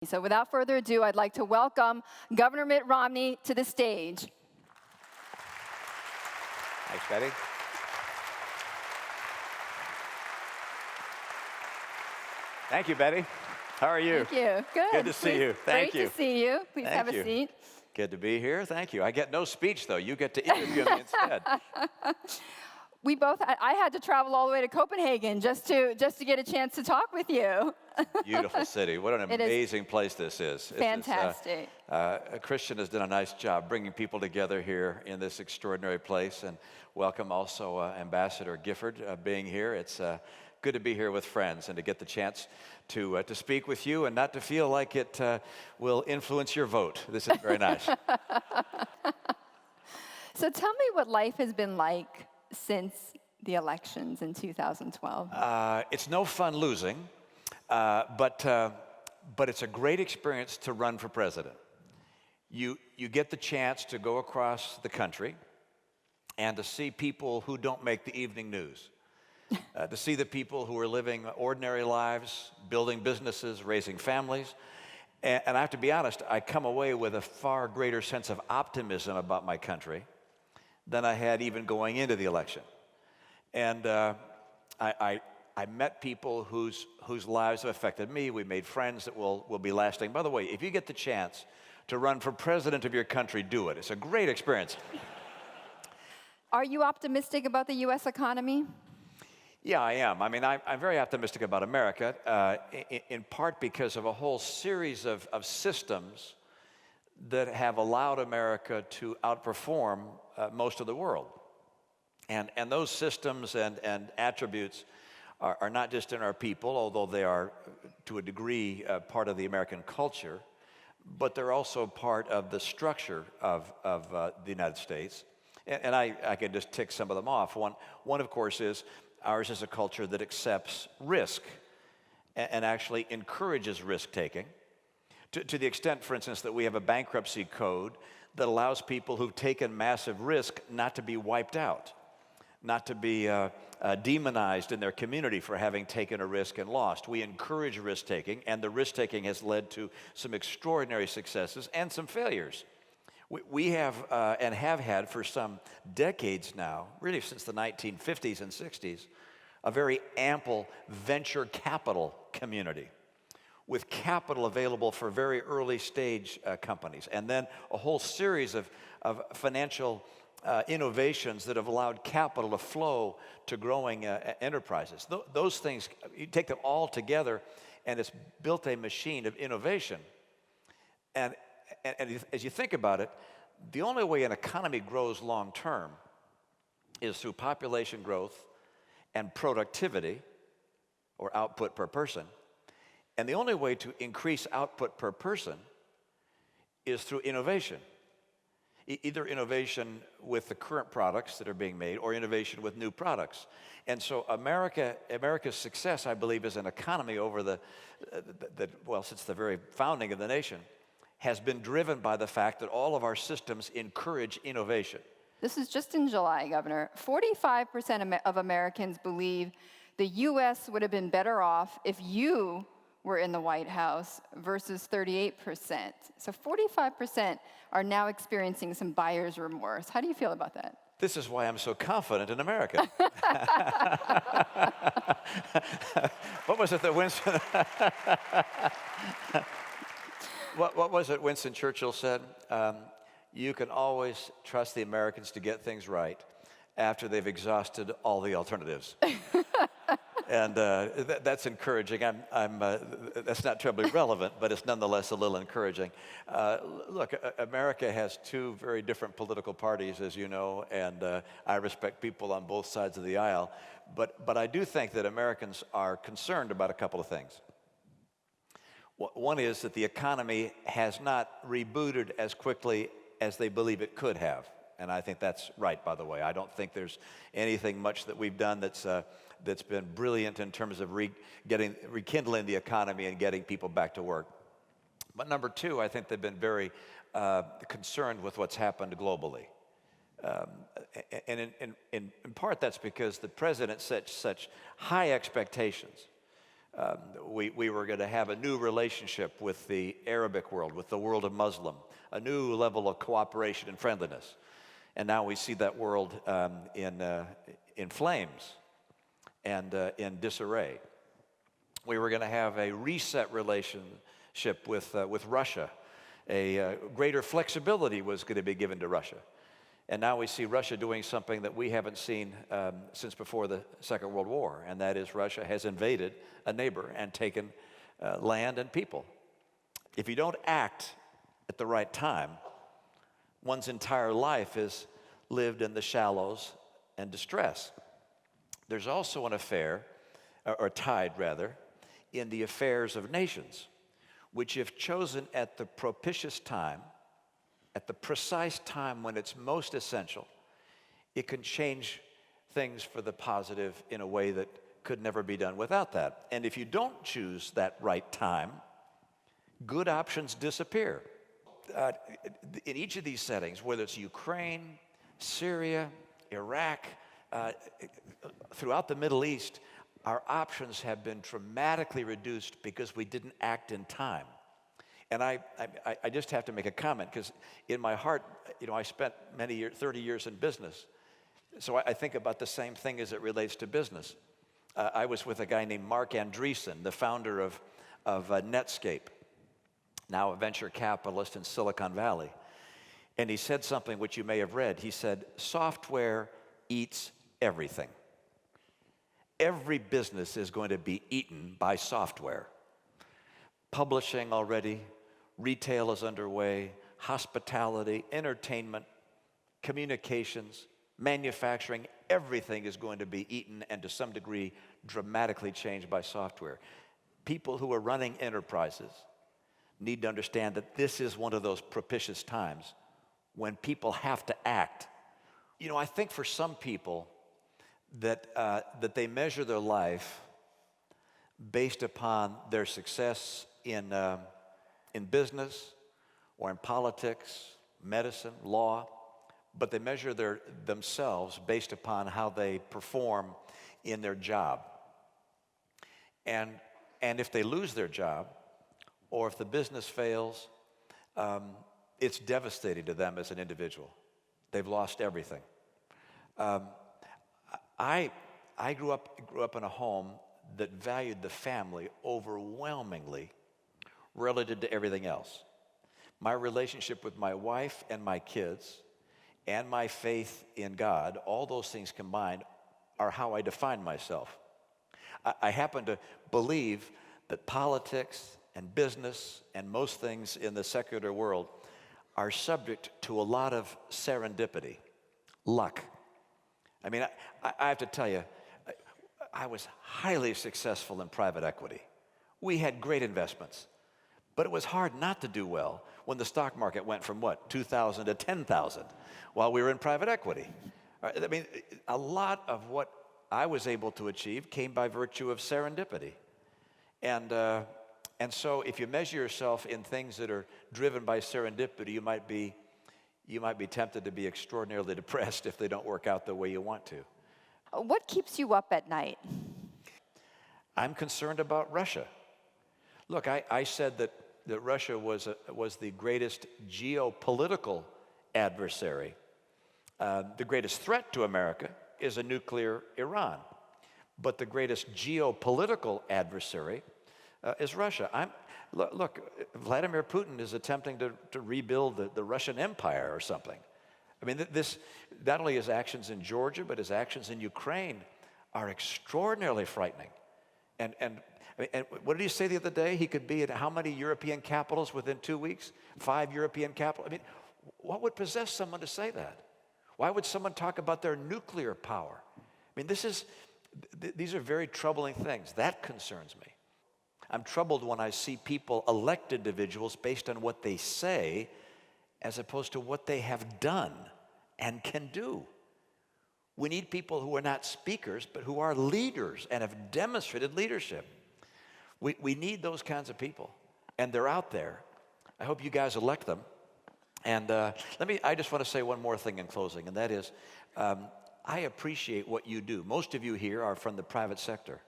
So without further ado, I'd like to welcome Governor Mitt Romney to the stage. Thanks, Betty. Thank you, Betty. How are you? Thank you. Good. Good to see you. Thank you. Great to see you. Please Thank have a you. seat. Good to be here. Thank you. I get no speech, though. You get to interview me instead. I had to travel all the way to Copenhagen just to get a chance to talk with you. Beautiful city. What an amazing place this is. Fantastic. Christian has done a nice job bringing people together here in this extraordinary place. And welcome also Ambassador Gifford being here. It's good to be here with friends and to get the chance to speak with you and not to feel like it will influence your vote. This is very nice. So tell me what life has been like since the elections in 2012. It's no fun losing, but it's a great experience to run for president. You get the chance to go across the country and to see people who don't make the evening news. To see the people who are living ordinary lives, building businesses, raising families. And I have to be honest, I come away with a far greater sense of optimism about my country than I had even going into the election. And I met people whose lives have affected me. We made friends that will be lasting. By the way, if you get the chance to run for president of your country, do it. It's a great experience. Are you optimistic about the U.S. economy? Yeah, I am. I mean, I'm very optimistic about America, in part because of a whole series of systems that have allowed America to outperform most of the world. And those systems and attributes are not just in our people, although they are, to a degree, part of the American culture, but they're also part of the structure of the United States. And I can just tick some of them off. One, of course, is ours is a culture that accepts risk and actually encourages risk-taking to the extent, for instance, that we have a bankruptcy code that allows people who've taken massive risk not to be wiped out, not to be demonized in their community for having taken a risk and lost. We encourage risk-taking, and the risk-taking has led to some extraordinary successes and some failures. We have and have had for some decades now, really since the 1950s and 60s, a very ample venture capital community with capital available for very early stage companies, and then a whole series of financial innovations that have allowed capital to flow to growing enterprises. Those things, you take them all together, and it's built a machine of innovation. And as you think about it, the only way an economy grows long term is through population growth and productivity, or output per person. And the only way to increase output per person is through innovation. Either innovation with the current products that are being made or innovation with new products. And so America's success, I believe, as an economy over since the very founding of the nation, has been driven by the fact that all of our systems encourage innovation. This is just in July, Governor. 45% of Americans believe the U.S. would have been better off if you were in the White House versus 38%. So 45% are now experiencing some buyer's remorse. How do you feel about that? This is why I'm so confident in America. What was it that Winston... What was it Winston Churchill said? You can always trust the Americans to get things right after they've exhausted all the alternatives. And that's encouraging. That's not terribly relevant, but it's nonetheless a little encouraging. Look, America has two very different political parties, as you know, and I respect people on both sides of the aisle. But I do think that Americans are concerned about a couple of things. One is that the economy has not rebooted as quickly as they believe it could have. And I think that's right, by the way. I don't think there's anything much that we've done that's been brilliant in terms of rekindling the economy and getting people back to work. But number two, I think they've been very concerned with what's happened globally. And in part, that's because the president set such high expectations We were going to have a new relationship with the Arabic world, with the world of Muslim, a new level of cooperation and friendliness. And now we see that world in flames and in disarray. We were going to have a reset relationship with Russia. A greater flexibility was going to be given to Russia. And now we see Russia doing something that we haven't seen since before the Second World War, and that is Russia has invaded a neighbor and taken land and people. If you don't act at the right time, one's entire life is lived in the shallows and distress. There's also an affair, or tide rather, in the affairs of nations, which if chosen at the propitious time, at the precise time when it's most essential, it can change things for the positive in a way that could never be done without that. And if you don't choose that right time, good options disappear. In each of these settings, whether it's Ukraine, Syria, Iraq, throughout the Middle East, our options have been dramatically reduced because we didn't act in time. And I just have to make a comment because in my heart, I spent 30 years in business. So I think about the same thing as it relates to business. I was with a guy named Mark Andreessen, the founder of Netscape, now a venture capitalist in Silicon Valley. And he said something which you may have read. He said, software eats everything. Every business is going to be eaten by software. Publishing already, retail is underway, hospitality, entertainment, communications, manufacturing, everything is going to be eaten and to some degree dramatically changed by software. People who are running enterprises need to understand that this is one of those propitious times when people have to act. I think for some people that they measure their life based upon their success in business or in politics, medicine, law, but they measure themselves based upon how they perform in their job. And if they lose their job, or if the business fails, it's devastating to them as an individual. They've lost everything. I grew up in a home that valued the family overwhelmingly relative to everything else. My relationship with my wife and my kids and my faith in God, all those things combined are how I define myself. I happen to believe that politics and business and most things in the secular world are subject to a lot of serendipity, luck. I mean, I have to tell you, I was highly successful in private equity. We had great investments, but it was hard not to do well when the stock market went from 2,000 to 10,000 while we were in private equity. I mean, a lot of what I was able to achieve came by virtue of serendipity. And so if you measure yourself in things that are driven by serendipity, you might be tempted to be extraordinarily depressed if they don't work out the way you want to. What keeps you up at night? I'm concerned about Russia. Look, I said that Russia was the greatest geopolitical adversary. The greatest threat to America is a nuclear Iran. But the greatest geopolitical adversary is Russia. Look, Vladimir Putin is attempting to rebuild the Russian Empire or something. I mean, this not only his actions in Georgia, but his actions in Ukraine are extraordinarily frightening. And what did he say the other day? He could be in how many European capitals within 2 weeks? 5 European capitals? I mean, what would possess someone to say that? Why would someone talk about their nuclear power? I mean, these are very troubling things. That concerns me. I'm troubled when I see people elect individuals based on what they say as opposed to what they have done and can do. We need people who are not speakers, but who are leaders and have demonstrated leadership. We need those kinds of people, and they're out there. I hope you guys elect them. And I just want to say one more thing in closing, and that is, I appreciate what you do. Most of you here are from the private sector.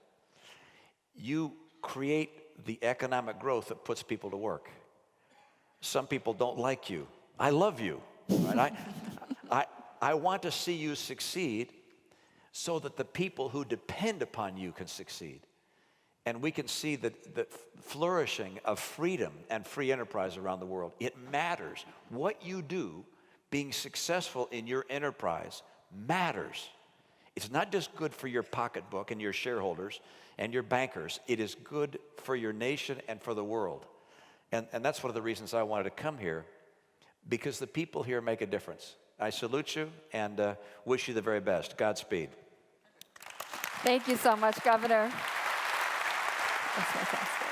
You create the economic growth that puts people to work. Some people don't like you. I love you. Right? I want to see you succeed so that the people who depend upon you can succeed. And we can see the flourishing of freedom and free enterprise around the world. It matters. What you do, being successful in your enterprise, matters. It's not just good for your pocketbook and your shareholders and your bankers. It is good for your nation and for the world. And that's one of the reasons I wanted to come here, because the people here make a difference. I salute you and wish you the very best. Godspeed. Thank you so much, Governor. That's fantastic.